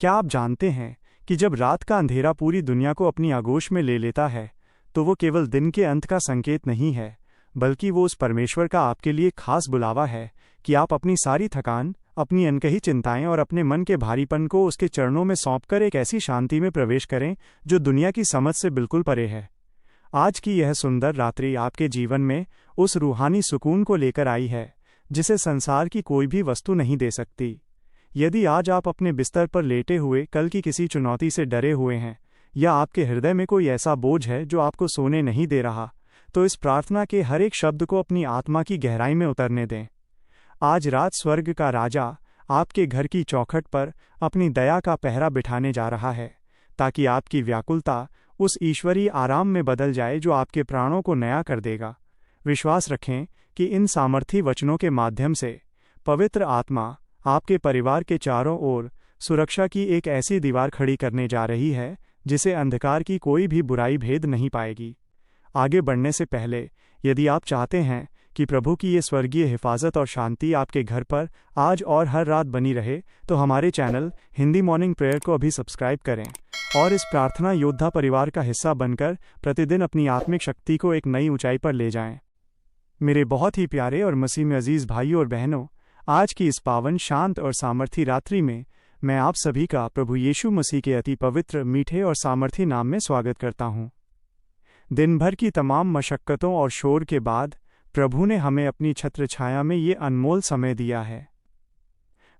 क्या आप जानते हैं कि जब रात का अंधेरा पूरी दुनिया को अपनी आगोश में ले लेता है, तो वो केवल दिन के अंत का संकेत नहीं है, बल्कि वो उस परमेश्वर का आपके लिए खास बुलावा है कि आप अपनी सारी थकान, अपनी अनकही चिंताएं और अपने मन के भारीपन को उसके चरणों में सौंपकर एक ऐसी शांति में प्रवेश करें जो दुनिया की समझ से बिल्कुल परे है। आज की यह सुंदर रात्रि आपके जीवन में उस रूहानी सुकून को लेकर आई है जिसे संसार की कोई भी वस्तु नहीं दे सकती। यदि आज आप अपने बिस्तर पर लेटे हुए कल की किसी चुनौती से डरे हुए हैं, या आपके हृदय में कोई ऐसा बोझ है जो आपको सोने नहीं दे रहा, तो इस प्रार्थना के हर एक शब्द को अपनी आत्मा की गहराई में उतरने दें। आज रात स्वर्ग का राजा आपके घर की चौखट पर अपनी दया का पहरा बिठाने जा रहा है, ताकि आपकी व्याकुलता उस ईश्वरीय आराम में बदल जाए जो आपके प्राणों को नया कर देगा। विश्वास रखें कि इन सामर्थी वचनों के माध्यम से पवित्र आत्मा आपके परिवार के चारों ओर सुरक्षा की एक ऐसी दीवार खड़ी करने जा रही है जिसे अंधकार की कोई भी बुराई भेद नहीं पाएगी। आगे बढ़ने से पहले, यदि आप चाहते हैं कि प्रभु की ये स्वर्गीय हिफाजत और शांति आपके घर पर आज और हर रात बनी रहे, तो हमारे चैनल हिंदी मॉर्निंग प्रेयर को अभी सब्सक्राइब करें और इस प्रार्थना योद्धा परिवार का हिस्सा बनकर प्रतिदिन अपनी आत्मिक शक्ति को एक नई ऊंचाई पर ले जाएं। मेरे बहुत ही प्यारे और मसीह में अजीज भाइयों और बहनों, आज की इस पावन, शांत और सामर्थी रात्रि में मैं आप सभी का प्रभु यीशु मसीह के अति पवित्र, मीठे और सामर्थी नाम में स्वागत करता हूँ। दिन भर की तमाम मशक्कतों और शोर के बाद प्रभु ने हमें अपनी छत्र छाया में ये अनमोल समय दिया है।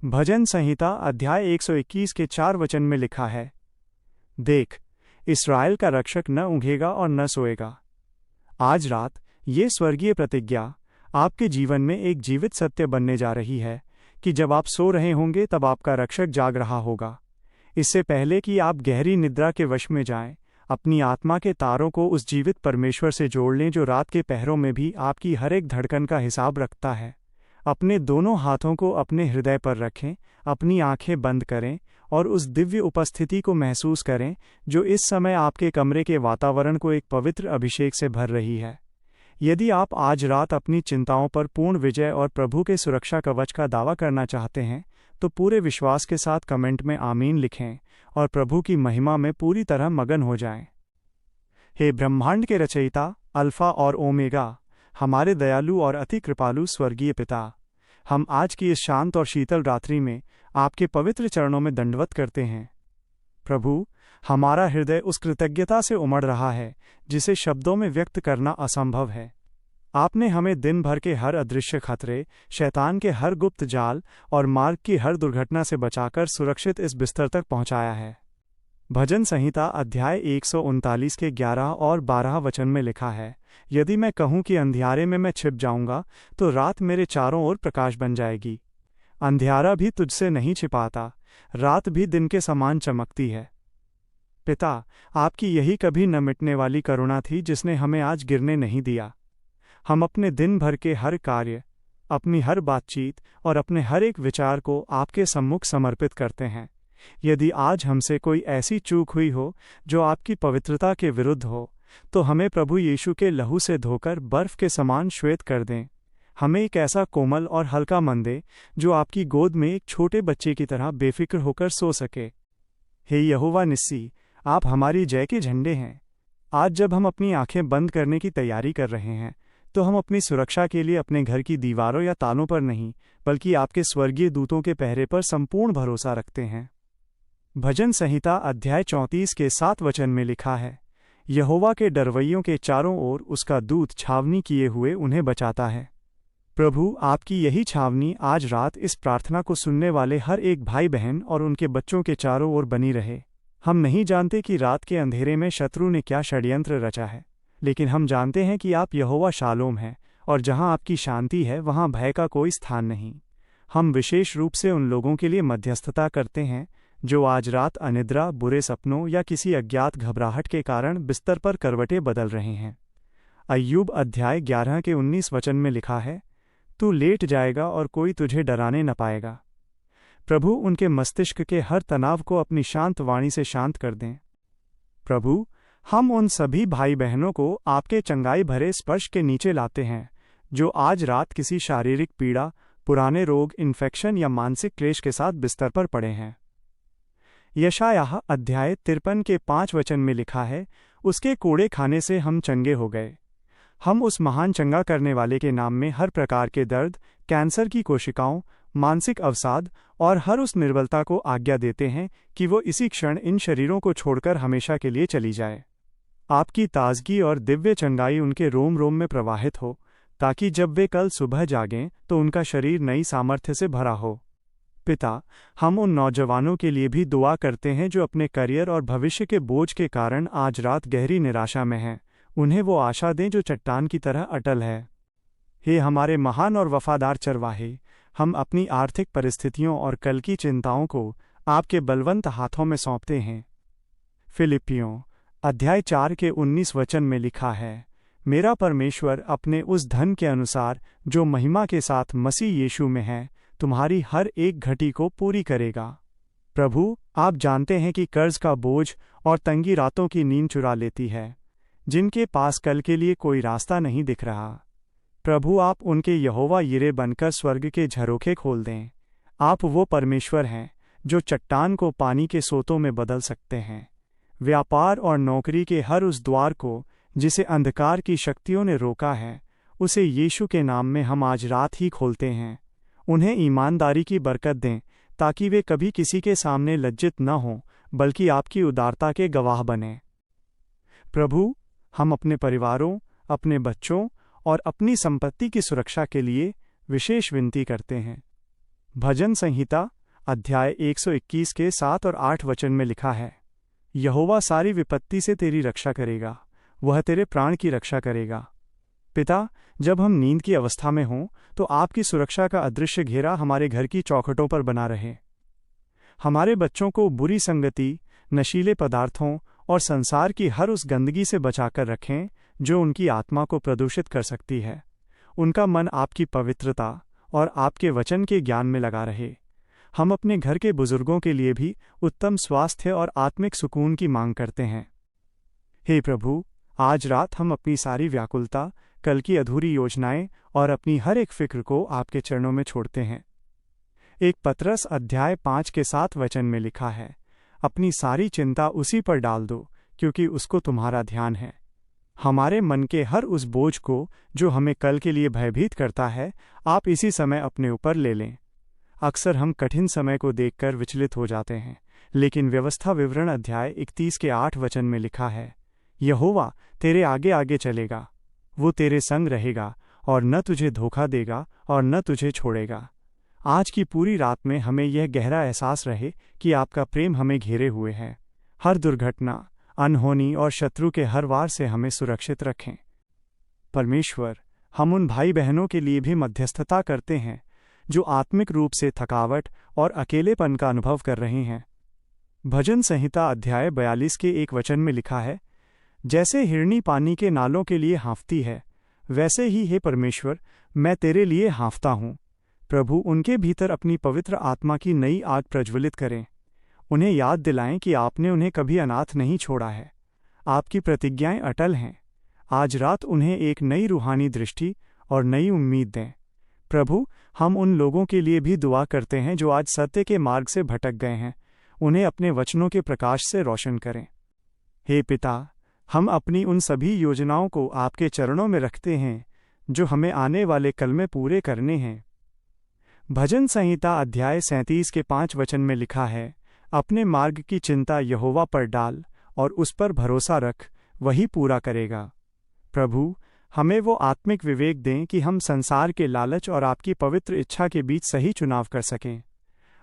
भजन संहिता अध्याय 121 के 4 वचन में लिखा है, देख, इस्राएल का रक्षक न ऊँघेगा और न सोएगा। आज रात ये स्वर्गीय प्रतिज्ञा आपके जीवन में एक जीवित सत्य बनने जा रही है कि जब आप सो रहे होंगे तब आपका रक्षक जाग रहा होगा। इससे पहले कि आप गहरी निद्रा के वश में जाएं, अपनी आत्मा के तारों को उस जीवित परमेश्वर से जोड़ लें जो रात के पहरों में भी आपकी हर एक धड़कन का हिसाब रखता है। अपने दोनों हाथों को अपने हृदय पर रखें, अपनी आंखें बंद करें और उस दिव्य उपस्थिति को महसूस करें जो इस समय आपके कमरे के वातावरण को एक पवित्र अभिषेक से भर रही है। यदि आप आज रात अपनी चिंताओं पर पूर्ण विजय और प्रभु के सुरक्षा कवच का दावा करना चाहते हैं, तो पूरे विश्वास के साथ कमेंट में आमीन लिखें और प्रभु की महिमा में पूरी तरह मगन हो जाएं। हे ब्रह्मांड के रचयिता, अल्फा और ओमेगा, हमारे दयालु और अति कृपालु स्वर्गीय पिता, हम आज की इस शांत और शीतल रात्रि में आपके पवित्र चरणों में दंडवत करते हैं। प्रभु, हमारा हृदय उस कृतज्ञता से उमड़ रहा है जिसे शब्दों में व्यक्त करना असंभव है। आपने हमें दिन भर के हर अदृश्य खतरे, शैतान के हर गुप्त जाल और मार्ग की हर दुर्घटना से बचाकर सुरक्षित इस बिस्तर तक पहुंचाया है। भजन संहिता अध्याय 139 के 11 और 12 वचन में लिखा है, यदि मैं कहूँ कि अंधियारे में मैं छिप जाऊंगा, तो रात मेरे चारों ओर प्रकाश बन जाएगी। अंधियारा भी तुझसे नहीं छिपाता, रात भी दिन के समान चमकती है। पिता, आपकी यही कभी न मिटने वाली करुणा थी जिसने हमें आज गिरने नहीं दिया। हम अपने दिन भर के हर कार्य, अपनी हर बातचीत और अपने हर एक विचार को आपके सम्मुख समर्पित करते हैं। यदि आज हमसे कोई ऐसी चूक हुई हो जो आपकी पवित्रता के विरुद्ध हो, तो हमें प्रभु यीशु के लहू से धोकर बर्फ के समान श्वेत कर दें। हमें एक ऐसा कोमल और हल्का मन दे जो आपकी गोद में एक छोटे बच्चे की तरह बेफिक्र होकर सो सके। हे यहोवा निस्सी, आप हमारी जय के झंडे हैं। आज जब हम अपनी आंखें बंद करने की तैयारी कर रहे हैं, तो हम अपनी सुरक्षा के लिए अपने घर की दीवारों या तालों पर नहीं, बल्कि आपके स्वर्गीय दूतों के पहरे पर संपूर्ण भरोसा रखते हैं। भजन संहिता अध्याय 34 के 7 वचन में लिखा है, यहोवा के डरवैयों के चारों ओर उसका दूत छावनी किए हुए उन्हें बचाता है। प्रभु, आपकी यही छावनी आज रात इस प्रार्थना को सुनने वाले हर एक भाई बहन और उनके बच्चों के चारों ओर बनी रहे। हम नहीं जानते कि रात के अंधेरे में शत्रु ने क्या षड्यंत्र रचा है, लेकिन हम जानते हैं कि आप यहोवा शालोम हैं और जहां आपकी शांति है वहां भय का कोई स्थान नहीं। हम विशेष रूप से उन लोगों के लिए मध्यस्थता करते हैं जो आज रात अनिद्रा, बुरे सपनों या किसी अज्ञात घबराहट के कारण बिस्तर पर करवटें बदल रहे हैं। अय्यूब अध्याय 11 के 19 वचन में लिखा है, तू लेट जाएगा और कोई तुझे डराने न पाएगा। प्रभु उनके मस्तिष्क के हर तनाव को अपनी शांत वाणी से शांत कर दें। प्रभु, हम उन सभी भाई बहनों को आपके चंगाई भरे स्पर्श के नीचे लाते हैं जो आज रात किसी शारीरिक पीड़ा, पुराने रोग, इन्फेक्शन या मानसिक क्लेश के साथ बिस्तर पर पड़े हैं। यशायाह अध्याय 53 के 5 वचन में लिखा है, उसके कोड़े खाने से हम चंगे हो गए। हम उस महान चंगा करने वाले के नाम में हर प्रकार के दर्द, कैंसर की कोशिकाओं, मानसिक अवसाद और हर उस निर्बलता को आज्ञा देते हैं कि वो इसी क्षण इन शरीरों को छोड़कर हमेशा के लिए चली जाए। आपकी ताजगी और दिव्य चंगाई उनके रोम रोम में प्रवाहित हो, ताकि जब वे कल सुबह जागें तो उनका शरीर नई सामर्थ्य से भरा हो। पिता, हम उन नौजवानों के लिए भी दुआ करते हैं जो अपने करियर और भविष्य के बोझ के कारण आज रात गहरी निराशा में हैं। उन्हें वो आशा दें जो चट्टान की तरह अटल है। हे हमारे महान और वफादार चरवाहे, हम अपनी आर्थिक परिस्थितियों और कल की चिंताओं को आपके बलवंत हाथों में सौंपते हैं। फिलिपियों अध्याय 4 के 19 वचन में लिखा है, मेरा परमेश्वर अपने उस धन के अनुसार जो महिमा के साथ मसीह यीशु में है, तुम्हारी हर एक घटी को पूरी करेगा। प्रभु, आप जानते हैं कि कर्ज का बोझ और तंगी रातों की नींद चुरा लेती है, जिनके पास कल के लिए कोई रास्ता नहीं दिख रहा। प्रभु, आप उनके यहोवा यिरे बनकर स्वर्ग के झरोखे खोल दें। आप वो परमेश्वर हैं जो चट्टान को पानी के सोतों में बदल सकते हैं। व्यापार और नौकरी के हर उस द्वार को जिसे अंधकार की शक्तियों ने रोका है, उसे यीशु के नाम में हम आज रात ही खोलते हैं। उन्हें ईमानदारी की बरकत दें, ताकि वे कभी किसी के सामने लज्जित न हों, बल्कि आपकी उदारता के गवाह बनें। प्रभु, हम अपने परिवारों, अपने बच्चों और अपनी संपत्ति की सुरक्षा के लिए विशेष विनती करते हैं। भजन संहिता अध्याय 121 के 7 और 8 वचन में लिखा है, यहोवा सारी विपत्ति से तेरी रक्षा करेगा, वह तेरे प्राण की रक्षा करेगा। पिता, जब हम नींद की अवस्था में हों तो आपकी सुरक्षा का अदृश्य घेरा हमारे घर की चौखटों पर बना रहे। हमारे बच्चों को बुरी संगति, नशीले पदार्थों और संसार की हर उस गंदगी से बचाकर रखें जो उनकी आत्मा को प्रदूषित कर सकती है। उनका मन आपकी पवित्रता और आपके वचन के ज्ञान में लगा रहे। हम अपने घर के बुजुर्गों के लिए भी उत्तम स्वास्थ्य और आत्मिक सुकून की मांग करते हैं। हे प्रभु, आज रात हम अपनी सारी व्याकुलता, कल की अधूरी योजनाएं और अपनी हर एक फिक्र को आपके चरणों में छोड़ते हैं। एक पतरस अध्याय 5 के 7 वचन में लिखा है, अपनी सारी चिंता उसी पर डाल दो, क्योंकि उसको तुम्हारा ध्यान है। हमारे मन के हर उस बोझ को जो हमें कल के लिए भयभीत करता है, आप इसी समय अपने ऊपर ले लें। अक्सर हम कठिन समय को देखकर विचलित हो जाते हैं, लेकिन व्यवस्था विवरण अध्याय 31 के 8 वचन में लिखा है, यहोवा तेरे आगे आगे चलेगा, वो तेरे संग रहेगा और न तुझे धोखा देगा और न तुझे छोड़ेगा। आज की पूरी रात में हमें यह गहरा एहसास रहे कि आपका प्रेम हमें घेरे हुए है। हर दुर्घटना, अनहोनी और शत्रु के हर वार से हमें सुरक्षित रखें। परमेश्वर, हम उन भाई बहनों के लिए भी मध्यस्थता करते हैं जो आत्मिक रूप से थकावट और अकेलेपन का अनुभव कर रहे हैं। भजन संहिता अध्याय 42 के 1 वचन में लिखा है, जैसे हिरनी पानी के नालों के लिए हाँफती है, वैसे ही हे परमेश्वर मैं तेरे लिए हाँफता हूँ। प्रभु, उनके भीतर अपनी पवित्र आत्मा की नई आग प्रज्वलित करें। उन्हें याद दिलाएं कि आपने उन्हें कभी अनाथ नहीं छोड़ा है। आपकी प्रतिज्ञाएं अटल हैं। आज रात उन्हें एक नई रूहानी दृष्टि और नई उम्मीद दें। प्रभु, हम उन लोगों के लिए भी दुआ करते हैं जो आज सत्य के मार्ग से भटक गए हैं। उन्हें अपने वचनों के प्रकाश से रोशन करें। हे पिता, हम अपनी उन सभी योजनाओं को आपके चरणों में रखते हैं जो हमें आने वाले कल में पूरे करने हैं। भजन संहिता अध्याय 37 के 5 वचन में लिखा है, अपने मार्ग की चिंता यहोवा पर डाल और उस पर भरोसा रख, वही पूरा करेगा। प्रभु, हमें वो आत्मिक विवेक दें कि हम संसार के लालच और आपकी पवित्र इच्छा के बीच सही चुनाव कर सकें।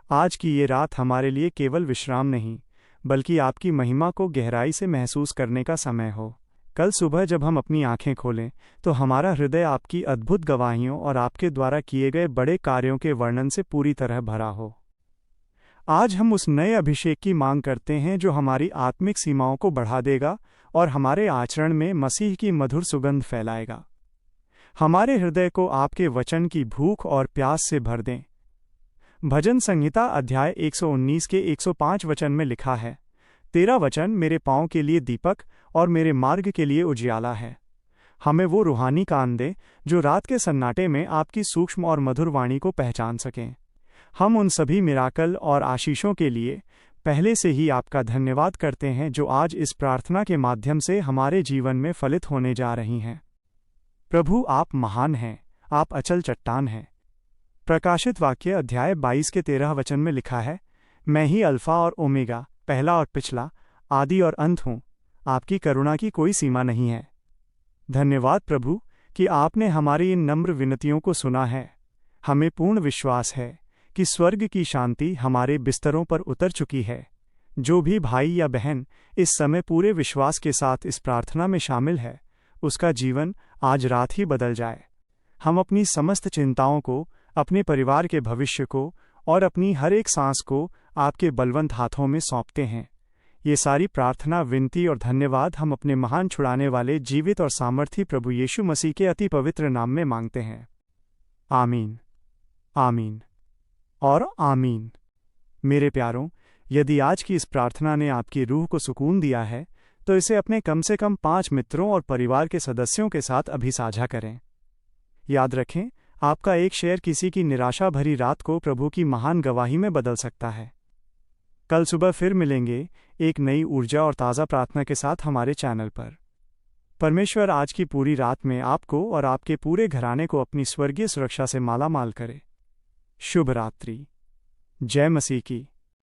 आज की ये रात हमारे लिए केवल विश्राम नहीं, बल्कि आपकी महिमा को गहराई से महसूस करने का समय हो। कल सुबह जब हम अपनी आंखें खोलें तो हमारा हृदय आपकी अद्भुत गवाहियों और आपके द्वारा किए गए बड़े कार्यों के वर्णन से पूरी तरह भरा हो। आज हम उस नए अभिषेक की मांग करते हैं जो हमारी आत्मिक सीमाओं को बढ़ा देगा और हमारे आचरण में मसीह की मधुर सुगंध फैलाएगा। हमारे हृदय को आपके वचन की भूख और प्यास से भर दें। भजन संहिता अध्याय 119 के 105 वचन में लिखा है, तेरा वचन मेरे पाँव के लिए दीपक और मेरे मार्ग के लिए उजियाला है। हमें वो रूहानी कान दे जो रात के सन्नाटे में आपकी सूक्ष्म और मधुर वाणी को पहचान सकें। हम उन सभी मिराकल और आशीषों के लिए पहले से ही आपका धन्यवाद करते हैं जो आज इस प्रार्थना के माध्यम से हमारे जीवन में फलित होने जा रही हैं। प्रभु, आप महान हैं, आप अचल चट्टान हैं। प्रकाशित वाक्य अध्याय 22 के 13 वचन में लिखा है, मैं ही अल्फा और ओमेगा, पहला और पिछला, आदि और अंत हूँ। आपकी करुणा की कोई सीमा नहीं है। धन्यवाद प्रभु कि आपने हमारी इन नम्र विनतियों को सुना है। हमें पूर्ण विश्वास है कि स्वर्ग की शांति हमारे बिस्तरों पर उतर चुकी है। जो भी भाई या बहन इस समय पूरे विश्वास के साथ इस प्रार्थना में शामिल है, उसका जीवन आज रात ही बदल जाए। हम अपनी समस्त चिंताओं को, अपने परिवार के भविष्य को और अपनी हर एक सांस को आपके बलवंत हाथों में सौंपते हैं। ये सारी प्रार्थना, विनती और धन्यवाद हम अपने महान छुड़ाने वाले, जीवित और सामर्थी प्रभु यीशु मसीह के अति पवित्र नाम में मांगते हैं। आमीन, आमीन और आमीन। मेरे प्यारों, यदि आज की इस प्रार्थना ने आपकी रूह को सुकून दिया है, तो इसे अपने कम से कम 5 मित्रों और परिवार के सदस्यों के साथ अभी साझा करें। याद रखें, आपका एक शेयर किसी की निराशा भरी रात को प्रभु की महान गवाही में बदल सकता है। कल सुबह फिर मिलेंगे एक नई ऊर्जा और ताज़ा प्रार्थना के साथ हमारे चैनल पर। परमेश्वर आज की पूरी रात में आपको और आपके पूरे घराने को अपनी स्वर्गीय सुरक्षा से माला माल करे। शुभ रात्रि। जय मसीह की।